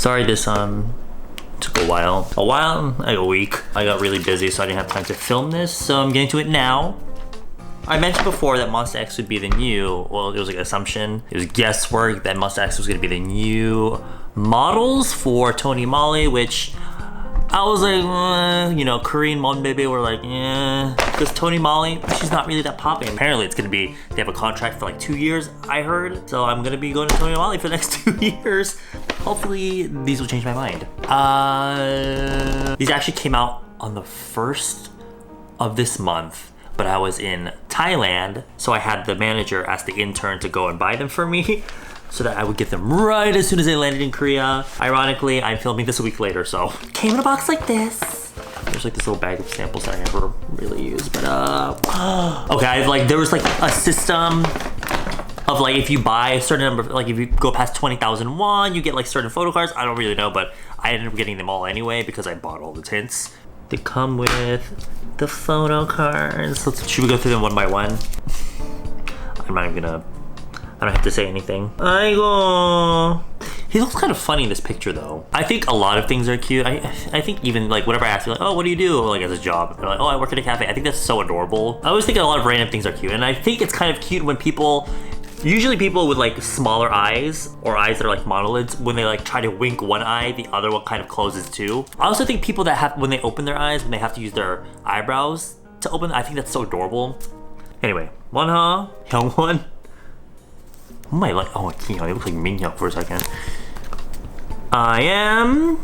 Sorry this took a while. Like a week. I got really busy, so I didn't have time to film this, so I'm getting to it now. I mentioned before that Monsta X would be the new, well, it was like an assumption, it was guesswork that Monsta X was gonna be the new models for Tony Moly, which I was like, you know, Korean mom baby were like, because Tony Moly, she's not really that popping. Apparently it's gonna be, they have a contract for like 2 years, I heard. So I'm gonna be going to Tony Moly for the next 2 years. Hopefully these will change my mind. These actually came out on the 1st of this month, but I was in Thailand, so I had the manager ask the intern to go and buy them for me so that I would get them right as soon as they landed in Korea. Ironically, I'm filming this a week later, so. Came in a box like this. There's like this little bag of samples that I never really use, but okay, there was like a system of like if you buy a certain number, like if you go past 20,000 won, you get like certain photo cards. I don't really know, but I ended up getting them all anyway because I bought all the tints. They come with the photo cards. Should we go through them one by one? I'm not even gonna, I don't have to say anything. Aigo. He looks kind of funny in this picture though. I think a lot of things are cute. I think even like whenever I ask you like, oh, what do you do? Like as a job, they're like, oh, I work at a cafe. I think that's so adorable. I always think a lot of random things are cute. And I think it's kind of cute when people, usually people with like smaller eyes or eyes that are like monolids, when they like try to wink one eye, the other one kind of closes too. I also think people that have, when they open their eyes, when they have to use their eyebrows to open, I think that's so adorable. Anyway, Wonha, Hyungwon. Oh my, like, oh, he looks like Minhyuk for a second. I am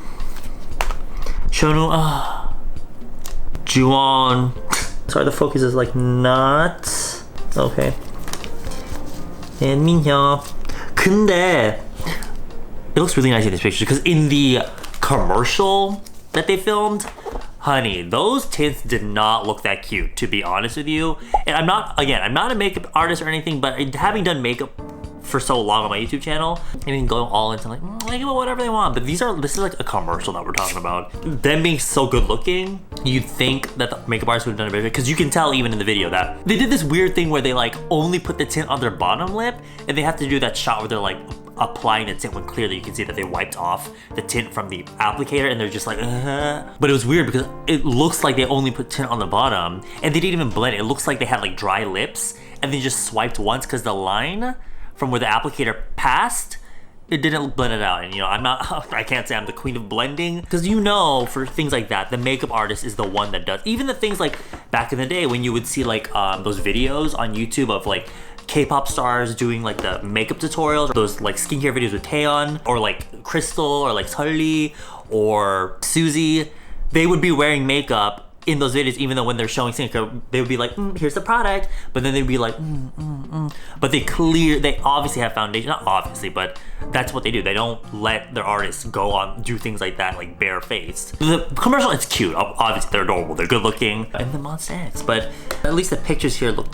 Shonu, Juwon. Sorry, the focus is like not okay. And Minhyuk. 근데 it looks really nice in this picture because in the commercial that they filmed, honey, those tints did not look that cute, to be honest with you. And I'm not a makeup artist or anything, but having done makeup for so long on my YouTube channel, I mean, going all into like, they can do whatever they want, but this is like a commercial that we're talking about. Them being so good looking, you'd think that the makeup artist would have done a better, because you can tell even in the video that they did this weird thing where they like only put the tint on their bottom lip, and they have to do that shot where they're like applying the tint when clearly you can see that they wiped off the tint from the applicator, and they're just like, But it was weird because it looks like they only put tint on the bottom, and they didn't even blend it. It looks like they had like dry lips, and they just swiped once because the line from where the applicator passed, it didn't blend it out. And you know, I can't say I'm the queen of blending, because you know, for things like that, the makeup artist is the one that does. Even the things like back in the day when you would see like those videos on YouTube of like K-pop stars doing like the makeup tutorials, or those like skincare videos with Taeyeon, or like Crystal, or like Sully, or Suzy, they would be wearing makeup in those videos, even though when they're showing skincare, they would be like, here's the product, but then they'd be like, but they obviously have foundation, not obviously, but that's what they do. They don't let their artists go on, do things like that, like barefaced. The commercial, it's cute, obviously they're adorable, they're good looking, and the Monsta X, but at least the pictures here look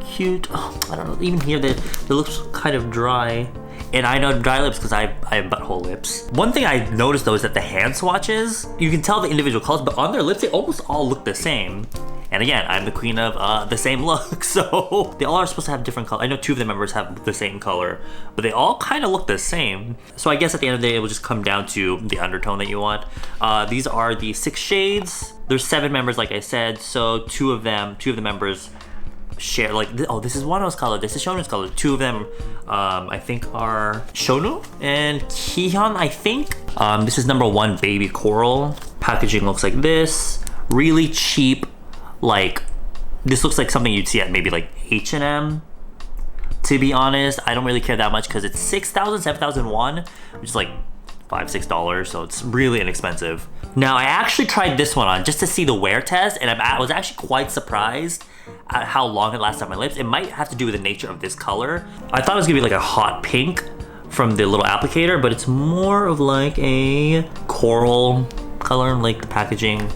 cute. Oh, I don't know, even here, they looks kind of dry. And I know dry lips because I have butthole lips. One thing I noticed though is that the hand swatches, you can tell the individual colors, but on their lips, they almost all look the same. And again, I'm the queen of the same look, so they all are supposed to have different colors. I know 2 of the members have the same color, but they all kind of look the same. So I guess at the end of the day, it will just come down to the undertone that you want. These are the 6 shades. There's 7 members, like I said, so 2 of the members share, like, oh, this is Wano's color, this is Shonu's color. 2 of them, I think, are Shonu and Kihyun, I think. This is number 1, Baby Coral. Packaging looks like this. Really cheap, like, this looks like something you'd see at maybe like H&M. To be honest, I don't really care that much because it's 6,000, 7,000 won, which is like $5-6, so it's really inexpensive. Now, I actually tried this one on just to see the wear test, and I was actually quite surprised at how long it lasts on my lips. It might have to do with the nature of this color. I thought it was gonna be like a hot pink from the little applicator, but it's more of like a coral color, like the packaging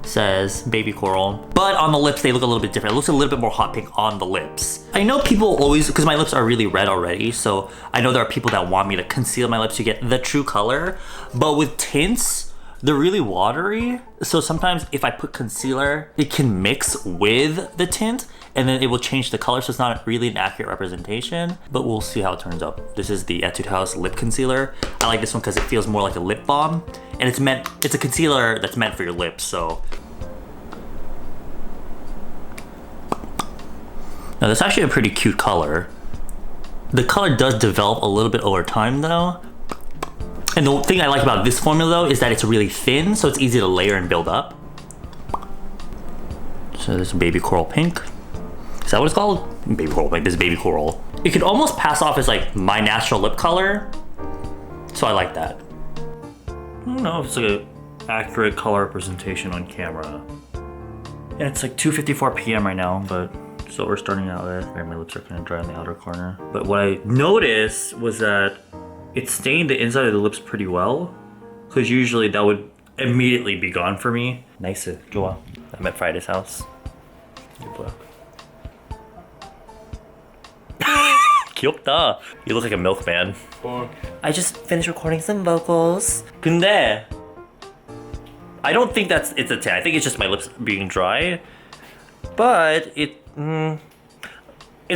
says, Baby Coral. But on the lips, they look a little bit different. It looks a little bit more hot pink on the lips. I know people always, because my lips are really red already, so I know there are people that want me to conceal my lips to get the true color, but with tints, they're really watery. So sometimes if I put concealer, it can mix with the tint and then it will change the color, so it's not really an accurate representation, but we'll see how it turns out. This is the Etude House lip concealer. I like this one because it feels more like a lip balm, and it's a concealer that's meant for your lips, so. Now that's actually a pretty cute color. The color does develop a little bit over time though. And the thing I like about this formula though is that it's really thin, so it's easy to layer and build up. So this is baby coral pink. Is that what it's called? Baby coral pink, this is baby coral. It could almost pass off as like my natural lip color. So I like that. I don't know if it's like an accurate color representation on camera. And it's like 2:54 p.m. right now, but so we're starting out with, my lips are kind of dry on the outer corner. But what I noticed was that it stained the inside of the lips pretty well, because usually that would immediately be gone for me. Nice, 좋아. I'm at Friday's house. 귀엽다. You look like a milkman. I just finished recording some vocals. 근데 I don't think it's a 10. I think it's just my lips being dry. But it's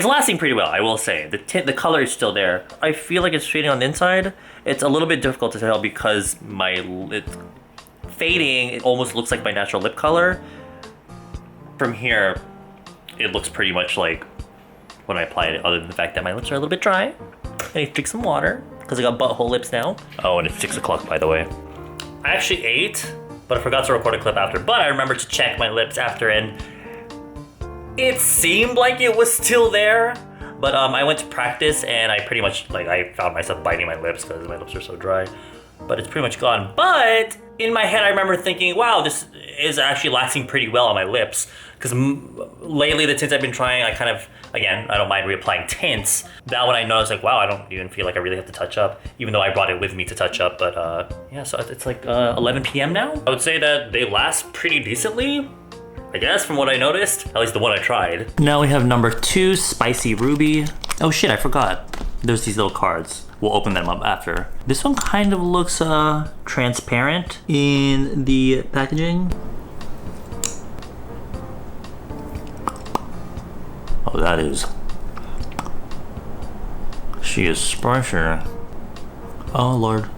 lasting pretty well, I will say. The color is still there. I feel like it's fading on the inside. It's a little bit difficult to tell because it's fading. It almost looks like my natural lip color. From here, it looks pretty much like when I applied it, other than the fact that my lips are a little bit dry. I need to drink some water because I got butthole lips now. Oh, and it's 6 o'clock, by the way. I actually ate, but I forgot to record a clip after. But I remembered to check my lips after, and it seemed like it was still there. But I went to practice, and I pretty much, I found myself biting my lips because my lips are so dry. But it's pretty much gone. But in my head, I remember thinking, wow, this is actually lasting pretty well on my lips. Because lately, the tints I've been trying, I kind of, again, I don't mind reapplying tints. That one I noticed, like, wow, I don't even feel like I really have to touch up, even though I brought it with me to touch up. But yeah, so it's like 11 p.m. now. I would say that they last pretty decently, I guess, from what I noticed. At least the one I tried. Now we have number 2, Spicy Ruby. Oh shit, I forgot. There's these little cards. We'll open them up after. This one kind of looks transparent in the packaging. Oh, that is. She is spicy. Oh lord.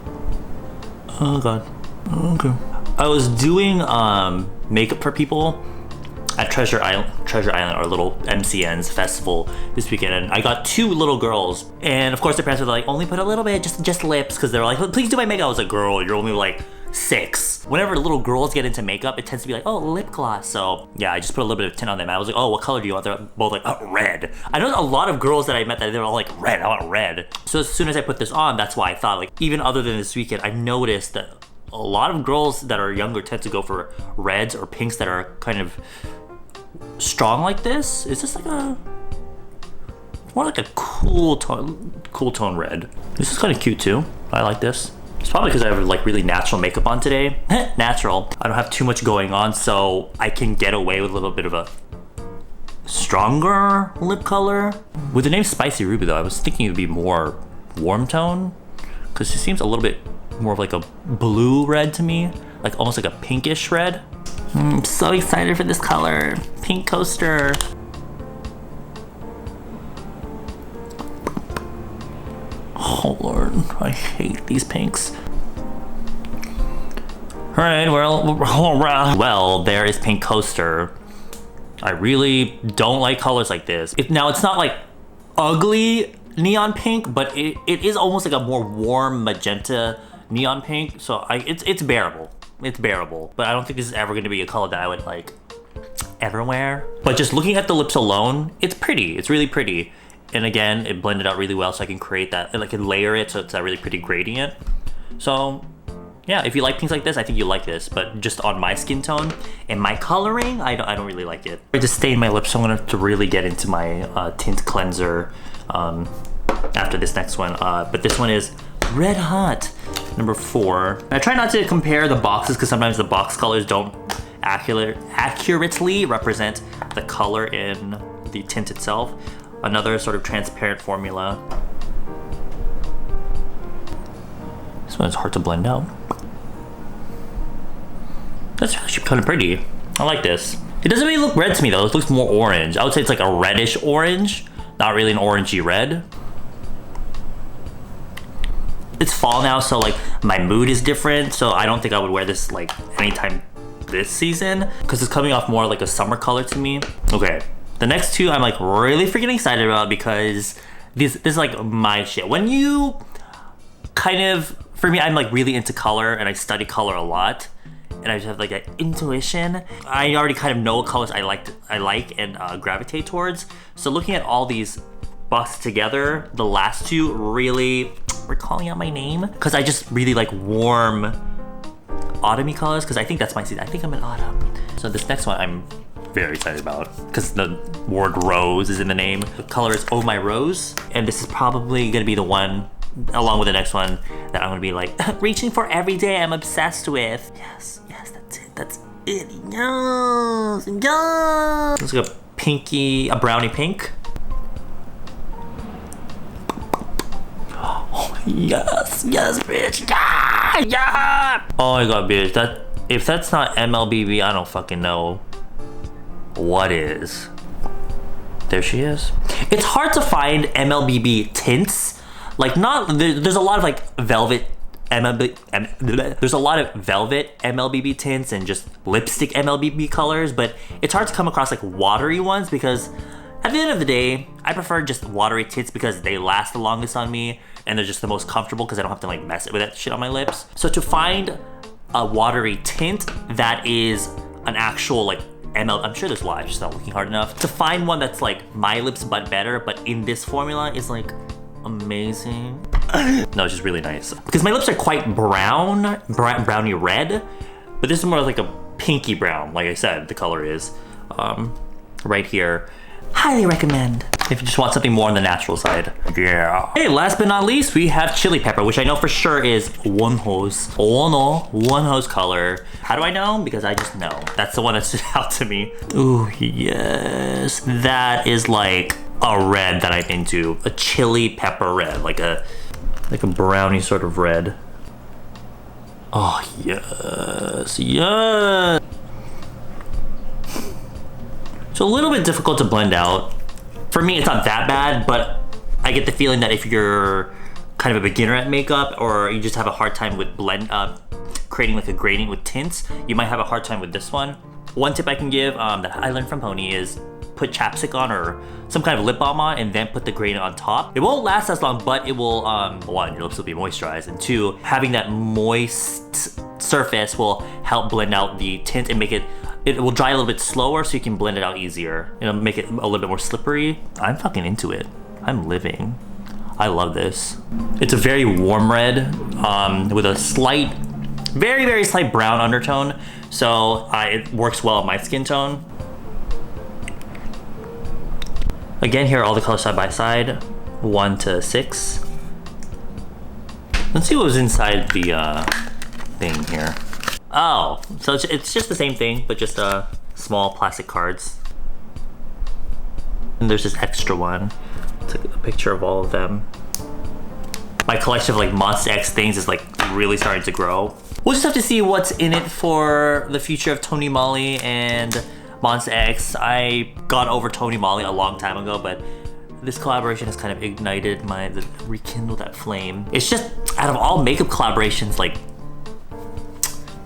Oh god. Okay. I was doing makeup for people at Treasure Island, our little MCN's festival this weekend, and I got 2 little girls, and of course their parents were like, only put a little bit, just lips, because they were like, please do my makeup. I was like, girl, you're only like 6. Whenever little girls get into makeup, it tends to be like, oh, lip gloss. So yeah, I just put a little bit of tint on them. I was like, oh, what color do you want? They're both like, oh, red. I know a lot of girls that I met that they were all like, red, I want red. So as soon as I put this on, that's why I thought, like, even other than this weekend, I noticed that a lot of girls that are younger tend to go for reds or pinks that are kind of strong like this. Is this like more like a cool tone red? This is kind of cute too. I like this. It's probably because I have like really natural makeup on today. Natural. I don't have too much going on, so I can get away with a little bit of a stronger lip color. With the name Spicy Ruby though, I was thinking it would be more warm tone, because it seems a little bit more of like a blue red to me, like almost like a pinkish red. I'm so excited for this color. Pink coaster. Oh lord, I hate these pinks. Alright, well, there is pink coaster. I really don't like colors like this. Now it's not like ugly neon pink, but it is almost like a more warm magenta neon pink. So it's bearable. It's bearable, but I don't think this is ever going to be a color that I would like ever wear. But just looking at the lips alone, it's pretty. It's really pretty. And again, it blended out really well, so I can create that, and I can layer it so it's that really pretty gradient. So yeah, if you like pinks like this, I think you like this, but just on my skin tone and my coloring, I don't really like it. I just stained my lips, so I'm gonna have to really get into my tint cleanser after this next one. But this one is Red Hot, number 4. I try not to compare the boxes because sometimes the box colors don't accurately represent the color in the tint itself. Another sort of transparent formula. This one is hard to blend out. That's actually kind of pretty. I like this. It doesn't really look red to me though. It looks more orange. I would say it's like a reddish orange, not really an orangey red. It's fall now, so like my mood is different, so I don't think I would wear this like anytime this season because it's coming off more like a summer color to me. Okay, the next two I'm like really freaking excited about because this is like my shit. When you kind of, for me, I'm like really into color and I study color a lot and I just have like an intuition. I already kind of know what colors I like and gravitate towards. So looking at all these busts together, the last two really were calling out my name because I just really like warm autumny colors because I think that's my season. I think I'm in autumn. So this next one I'm very excited about because the word rose is in the name. The color is Oh My Rose, and this is probably gonna be the one along with the next one that I'm gonna be like reaching for every day. I'm obsessed with. Yes, that's it. Yes, yes. It's like a brownie pink. Oh, yes, bitch. Yeah. Oh my god, bitch. If that's not MLBB, I don't fucking know what is. There she is. It's hard to find MLBB tints. Like there's a lot of like velvet there's a lot of velvet MLBB tints and just lipstick MLBB colors, but it's hard to come across like watery ones because at the end of the day, I prefer just watery tints because they last the longest on me and they're just the most comfortable because I don't have to like mess with that shit on my lips. So to find a watery tint that is an actual like I'm sure there's live, just not looking hard enough. To find one that's like my lips but better, but in this formula is like amazing. No, it's just really nice. Because my lips are quite browny red, but this is more like a pinky brown, like I said, the color is. Right here. Highly recommend if you just want something more on the natural side. Yeah. Hey, last but not least, we have chili pepper, which I know for sure is Wonho's color. How do I know? Because I just know. That's the one that stood out to me. Ooh, yes. That is like a red that I'm into. A chili pepper red, like a brownie sort of red. Oh, yes, yes. It's a little bit difficult to blend out. For me, it's not that bad, but I get the feeling that if you're kind of a beginner at makeup or you just have a hard time with creating like a gradient with tints, you might have a hard time with this one. One tip I can give that I learned from Pony is put chapstick on or some kind of lip balm on and then put the gradient on top. It won't last as long, but it will, one, your lips will be moisturized, and two, having that moist surface will help blend out the tint and make it will dry a little bit slower so you can blend it out easier. It'll make it a little bit more slippery. I'm fucking into it. I'm living. I love this. It's a very warm red with a slight, very, very slight brown undertone. So it works well on my skin tone. Again, here are all the colors side by side, 1 to 6. Let's see what was inside the thing here. Oh, so it's just the same thing, but just small plastic cards. And there's this extra one. It's like a picture of all of them. My collection of like Monsta X things is like really starting to grow. We'll just have to see what's in it for the future of Tony Moly and Monsta X. I got over Tony Moly a long time ago, but this collaboration has kind of ignited rekindled that flame. It's just, out of all makeup collaborations, like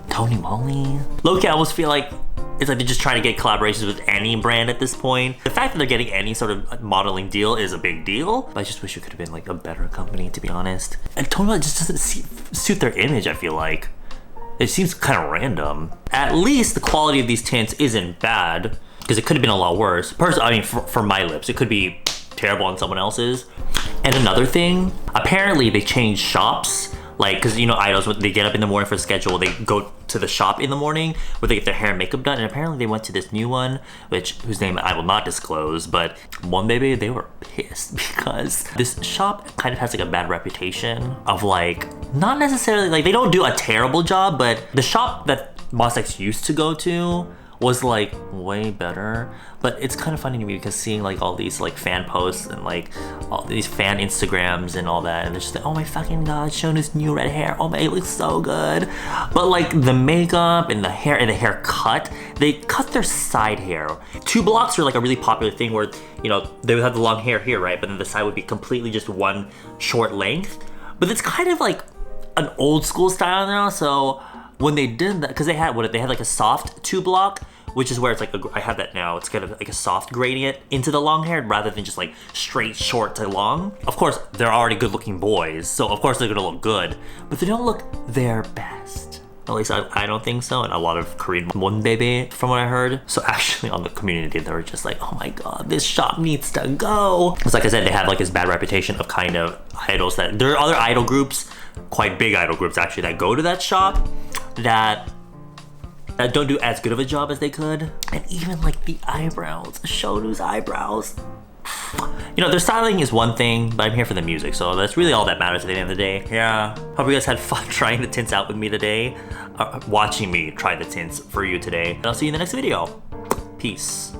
Tony Moly. Low-key, I almost feel like it's like they're just trying to get collaborations with any brand at this point. The fact that they're getting any sort of modeling deal is a big deal, but I just wish it could have been like a better company, to be honest. And Tony Moly just doesn't suit their image, I feel like. It seems kind of random. At least the quality of these tints isn't bad, because it could have been a lot worse. Personally, I mean, for my lips, it could be terrible on someone else's. And another thing, apparently they changed shops. Like, because you know, idols, when they get up in the morning for the schedule, they go to the shop in the morning where they get their hair and makeup done. And apparently they went to this new one, whose name I will not disclose, but one baby, they were pissed because this shop kind of has like a bad reputation of like, not necessarily, like they don't do a terrible job, but the shop that Monsta X used to go to was like way better. But it's kind of funny to me because seeing like all these like fan posts and like all these fan Instagrams and all that, and they're just like, oh my fucking god, Shonu's new red hair, oh my, it looks so good. But like the makeup and the hair and the haircut, they cut their side hair. 2 blocks are like a really popular thing where, you know, they would have the long hair here, right? But then the side would be completely just one short length. But it's kind of like an old school style now, so when they did that, because they had like a soft 2 block, which is where it's like I have that now. It's kind of like a soft gradient into the long hair rather than just like straight short to long. Of course, they're already good-looking boys, so of course they're gonna look good, but they don't look their best. At least I don't think so, and a lot of Korean monbebe from what I heard. So actually on the community, they were just like, oh my god, this shop needs to go. Because like I said, they had like this bad reputation of kind of idols that, there are other idol groups, quite big idol groups actually, that go to that shop that don't do as good of a job as they could. And even like the eyebrows, Shonu's eyebrows. You know, their styling is one thing, but I'm here for the music, so that's really all that matters at the end of the day. Yeah, hope you guys had fun trying the tints out with me today. Watching me try the tints for you today. And I'll see you in the next video. Peace.